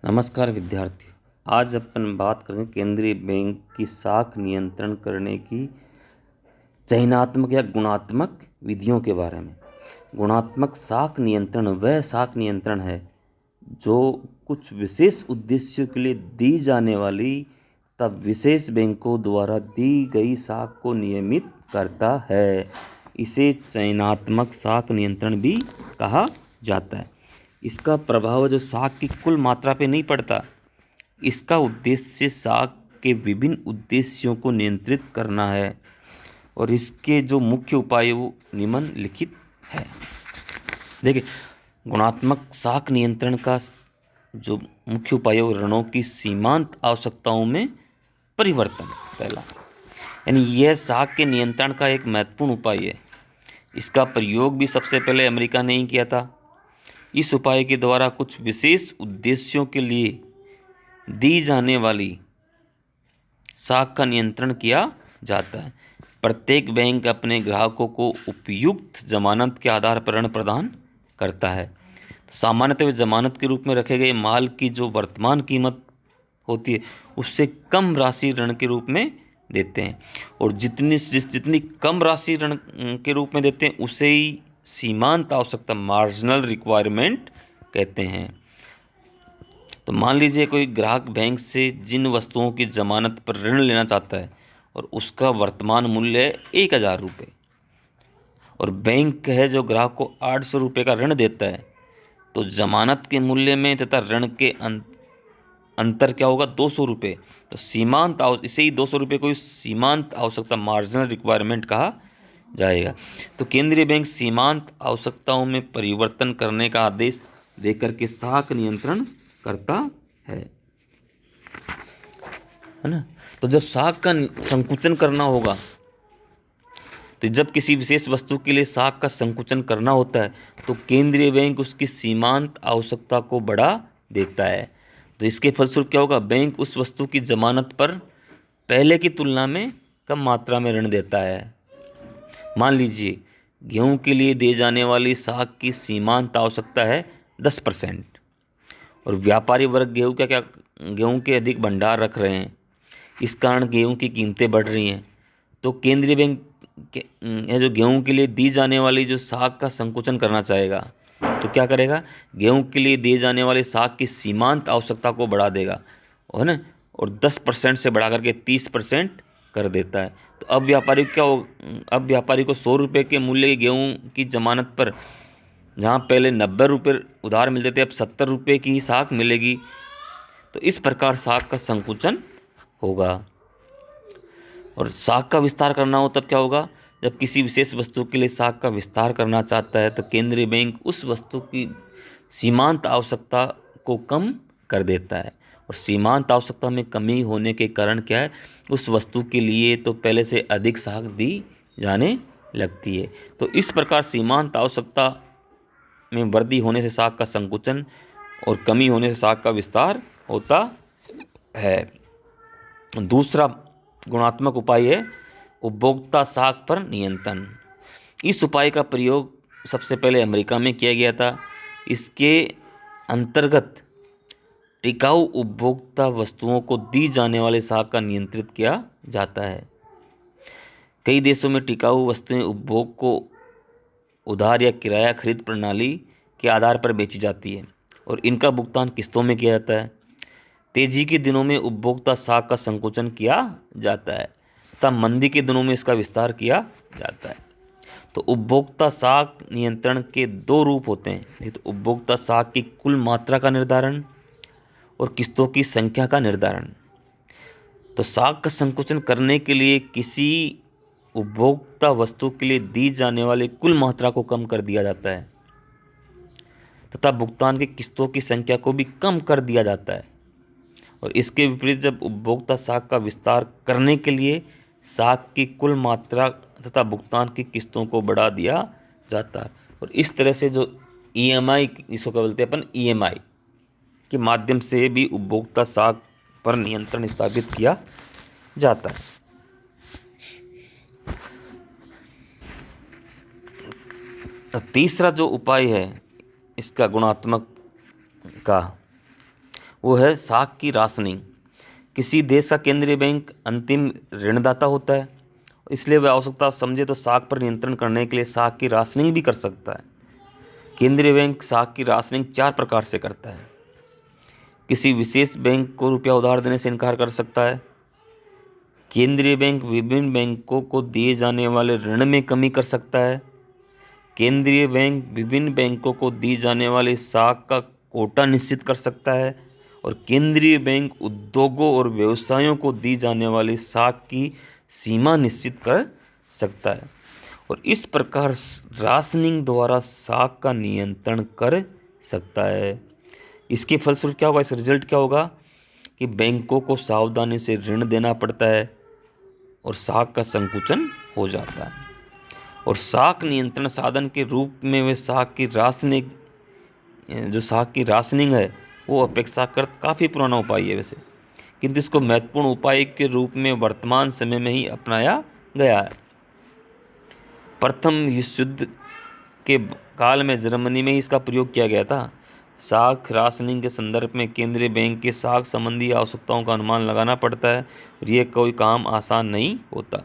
नमस्कार विद्यार्थियों। आज अपन बात करेंगे केंद्रीय बैंक की साख नियंत्रण करने की चयनात्मक या गुणात्मक विधियों के बारे में। गुणात्मक साख नियंत्रण वह साख नियंत्रण है जो कुछ विशेष उद्देश्यों के लिए दी जाने वाली तब विशेष बैंकों द्वारा दी गई साख को नियमित करता है। इसे चयनात्मक साख नियंत्रण भी कहा जाता है। इसका प्रभाव जो साख की कुल मात्रा पे नहीं पड़ता। इसका उद्देश्य साख के विभिन्न उद्देश्यों को नियंत्रित करना है और इसके जो मुख्य उपाय वो निम्नलिखित है। देखिए, गुणात्मक साख नियंत्रण का जो मुख्य उपाय है ऋणों की सीमांत आवश्यकताओं में परिवर्तन। पहला यानी यह साख के नियंत्रण का एक महत्वपूर्ण उपाय है। इसका प्रयोग भी सबसे पहले अमेरिका ने ही किया था। इस उपाय के द्वारा कुछ विशेष उद्देश्यों के लिए दी जाने वाली साख का नियंत्रण किया जाता है। प्रत्येक बैंक अपने ग्राहकों को उपयुक्त जमानत के आधार पर ऋण प्रदान करता है। सामान्यतः जमानत के रूप में रखे गए माल की जो वर्तमान कीमत होती है उससे कम राशि ऋण के रूप में देते हैं और जितनी कम राशि ऋण के रूप में देते हैं उसे ही सीमांत आवश्यकता मार्जिनल रिक्वायरमेंट कहते हैं। तो मान लीजिए कोई ग्राहक बैंक से जिन वस्तुओं की जमानत पर ऋण लेना चाहता है और उसका वर्तमान मूल्य है 1,000 रुपये और बैंक है जो ग्राहक को 800 रुपये का ऋण देता है, तो जमानत के मूल्य में तथा ऋण के अंतर क्या होगा 200 रुपये। तो इसे ही 200 रुपये को सीमांत आवश्यकता मार्जिनल रिक्वायरमेंट कहा जाएगा। तो केंद्रीय बैंक सीमांत आवश्यकताओं में परिवर्तन करने का आदेश देकर के साख नियंत्रण करता है ना। तो जब साख का संकुचन करना होगा, तो जब किसी विशेष वस्तु के लिए साख का संकुचन करना होता है तो केंद्रीय बैंक उसकी सीमांत आवश्यकता को बढ़ा देता है। तो इसके फलस्वरूप क्या होगा, बैंक उस वस्तु की जमानत पर पहले की तुलना में कम मात्रा में ऋण देता है। मान लीजिए गेहूं के लिए दी जाने वाली साख की सीमांत आवश्यकता है 10% और व्यापारी वर्ग गेहूं के अधिक भंडार रख रहे हैं। इस कारण गेहूं की कीमतें बढ़ रही हैं। तो केंद्रीय बैंक है जो गेहूं के लिए दी जाने वाली जो साख का संकुचन करना चाहेगा तो क्या करेगा, गेहूं के लिए दिए जाने वाली साख की सीमांत आवश्यकता को बढ़ा देगा है ना, और 10% से बढ़ा करके 30% कर देता है। तो अब व्यापारी को 100 रुपये के मूल्य की गेहूं की जमानत पर जहाँ पहले 90 रुपये उधार मिलते थे अब 70 रुपये की ही साख मिलेगी। तो इस प्रकार साख का संकुचन होगा। और साख का विस्तार करना हो तब क्या होगा, जब किसी विशेष वस्तु के लिए साख का विस्तार करना चाहता है तो केंद्रीय बैंक उस वस्तु की सीमांत आवश्यकता को कम कर देता है और सीमांत आवश्यकता में कमी होने के कारण क्या है, उस वस्तु के लिए तो पहले से अधिक साख दी जाने लगती है। तो इस प्रकार सीमांत आवश्यकता में वृद्धि होने से साख का संकुचन और कमी होने से साख का विस्तार होता है। दूसरा गुणात्मक उपाय है उपभोक्ता साख पर नियंत्रण। इस उपाय का प्रयोग सबसे पहले अमेरिका में किया गया था। इसके अंतर्गत टिकाऊ उपभोक्ता वस्तुओं को दी जाने वाले साख का नियंत्रित किया जाता है। कई देशों में टिकाऊ वस्तुएं उपभोग को उधार या किराया खरीद प्रणाली के आधार पर बेची जाती है और इनका भुगतान किस्तों में किया जाता है। तेजी के दिनों में उपभोक्ता साख का संकुचन किया जाता है तथा मंदी के दिनों में इसका विस्तार किया जाता है। तो उपभोक्ता साख नियंत्रण के दो रूप होते हैं, तो उपभोक्ता साख की कुल मात्रा का निर्धारण और किस्तों की संख्या का निर्धारण। तो साख का संकुचन करने के लिए किसी उपभोक्ता वस्तु के लिए दी जाने वाली कुल मात्रा को कम कर दिया जाता है तथा भुगतान की किस्तों की संख्या को भी कम कर दिया जाता है। और इसके विपरीत जब उपभोक्ता साख का विस्तार करने के लिए साख की कुल मात्रा तथा भुगतान की किस्तों को बढ़ा दिया जाता है। और इस तरह से जो ईएमआई, इसको क्या बोलते हैं अपन, ईएमआई के माध्यम से भी उपभोक्ता साख पर नियंत्रण स्थापित किया जाता है। तीसरा जो उपाय है इसका गुणात्मक का, वो है साख की राशनिंग। किसी देश का केंद्रीय बैंक अंतिम ऋणदाता होता है, इसलिए वह आवश्यकता समझे तो साख पर नियंत्रण करने के लिए साख की राशनिंग भी कर सकता है। केंद्रीय बैंक साख की राशनिंग 4 प्रकार से करता है। किसी विशेष बैंक को रुपया उधार देने से इनकार कर सकता है। केंद्रीय बैंक विभिन्न बैंकों को दिए जाने वाले ऋण में कमी कर सकता है। केंद्रीय बैंक विभिन्न बैंकों को दी जाने वाली साख का कोटा निश्चित कर सकता है। और केंद्रीय बैंक उद्योगों और व्यवसायों को दी जाने वाली साख की सीमा निश्चित कर सकता है। और इस प्रकार राशनिंग द्वारा साख का नियंत्रण कर सकता है। इसके फलस्वरूप क्या होगा, इस रिजल्ट क्या होगा कि बैंकों को सावधानी से ऋण देना पड़ता है और साख का संकुचन हो जाता है। और साख नियंत्रण साधन के रूप में वे साख की राशनिंग है वो अपेक्षाकृत काफ़ी पुराना उपाय है वैसे, किंतु इसको महत्वपूर्ण उपाय के रूप में वर्तमान समय में ही अपनाया गया है। प्रथम विश्व युद्ध के काल में जर्मनी में ही इसका प्रयोग किया गया था। साख राशनिंग के संदर्भ में केंद्रीय बैंक के साख संबंधी आवश्यकताओं का अनुमान लगाना पड़ता है और यह कोई काम आसान नहीं होता।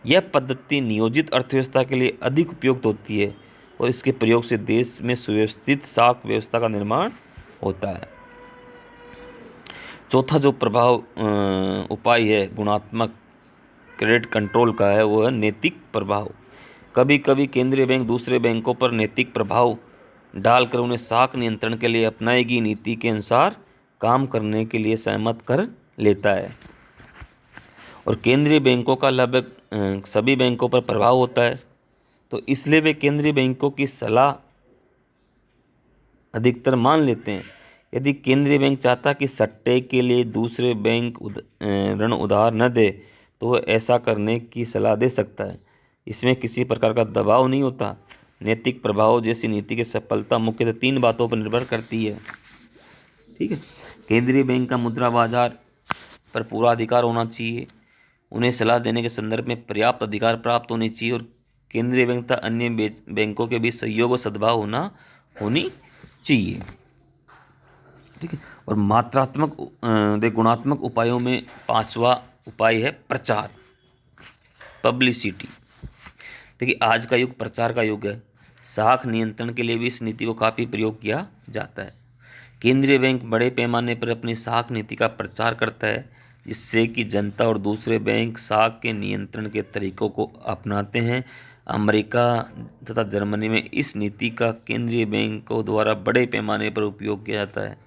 यह पद्धति नियोजित अर्थव्यवस्था के लिए अधिक उपयुक्त होती है और इसके प्रयोग से देश में सुव्यवस्थित साख व्यवस्था का निर्माण होता है। चौथा जो उपाय है गुणात्मक क्रेडिट कंट्रोल का है वो है नैतिक प्रभाव। कभी कभी केंद्रीय बैंक दूसरे बैंकों पर नैतिक प्रभाव डालकर उन्हें साख नियंत्रण के लिए अपनाई गई नीति के अनुसार काम करने के लिए सहमत कर लेता है। और केंद्रीय बैंकों का लगभग सभी बैंकों पर प्रभाव होता है, तो इसलिए वे केंद्रीय बैंकों की सलाह अधिकतर मान लेते हैं। यदि केंद्रीय बैंक चाहता कि सट्टे के लिए दूसरे बैंक ऋण उधार न दे तो वह ऐसा करने की सलाह दे सकता है। इसमें किसी प्रकार का दबाव नहीं होता। नैतिक प्रभाव जैसी नीति की सफलता मुख्यतः 3 बातों पर निर्भर करती है। ठीक है, केंद्रीय बैंक का मुद्रा बाजार पर पूरा अधिकार होना चाहिए, उन्हें सलाह देने के संदर्भ में पर्याप्त अधिकार प्राप्त होनी चाहिए और केंद्रीय बैंक तथा अन्य बैंकों के बीच सहयोग और सद्भाव होनी चाहिए। ठीक है, और मात्रात्मक गुणात्मक उपायों में 5वां उपाय है प्रचार, पब्लिसिटी। देखिए आज का युग प्रचार का युग है। साख नियंत्रण के लिए भी इस नीति को काफ़ी प्रयोग किया जाता है। केंद्रीय बैंक बड़े पैमाने पर अपनी साख नीति का प्रचार करता है जिससे कि जनता और दूसरे बैंक साख के नियंत्रण के तरीकों को अपनाते हैं। अमेरिका तथा जर्मनी में इस नीति का केंद्रीय बैंकों द्वारा बड़े पैमाने पर उपयोग किया जाता है।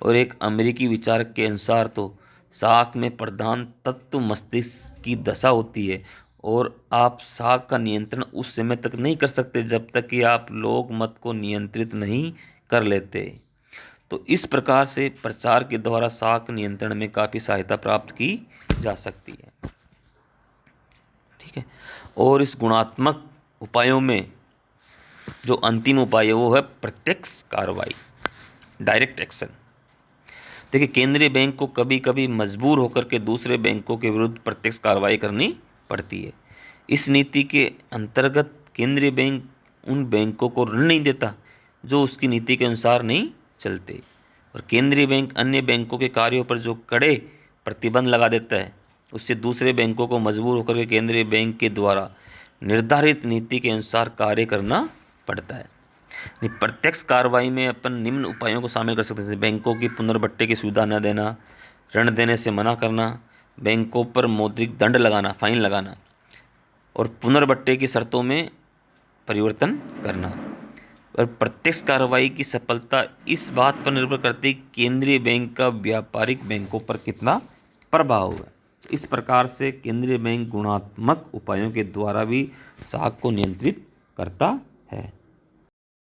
और एक अमेरिकी विचारक के अनुसार तो साख में प्रधान तत्व मस्तिष्क की दशा होती है और आप साख का नियंत्रण उस समय तक नहीं कर सकते जब तक कि आप लोक मत को नियंत्रित नहीं कर लेते। तो इस प्रकार से प्रचार के द्वारा साख नियंत्रण में काफ़ी सहायता प्राप्त की जा सकती है। ठीक है, और इस गुणात्मक उपायों में जो अंतिम उपाय है वो है प्रत्यक्ष कार्रवाई, डायरेक्ट एक्शन। देखिए केंद्रीय बैंक को कभी कभी मजबूर होकर के दूसरे बैंकों के विरुद्ध प्रत्यक्ष कार्रवाई करनी पड़ती है। इस नीति के अंतर्गत केंद्रीय बैंक उन बैंकों को ऋण नहीं देता जो उसकी नीति के अनुसार नहीं चलते और केंद्रीय बैंक अन्य बैंकों के कार्यों पर जो कड़े प्रतिबंध लगा देता है उससे दूसरे बैंकों को मजबूर होकर के केंद्रीय बैंक के द्वारा निर्धारित नीति के अनुसार कार्य करना पड़ता है। प्रत्यक्ष कार्रवाई में अपन निम्न उपायों को शामिल कर सकते हैं, जैसे बैंकों की पुनर्भट्टे की सुविधा न देना, ऋण देने से मना करना, बैंकों पर मौद्रिक दंड लगाना, फाइन लगाना और पुनर्भट्टे की शर्तों में परिवर्तन करना। और प्रत्यक्ष कार्रवाई की सफलता इस बात पर निर्भर करती है कि केंद्रीय बैंक का व्यापारिक बैंकों पर कितना प्रभाव है। इस प्रकार से केंद्रीय बैंक गुणात्मक उपायों के द्वारा भी साख को नियंत्रित करता है।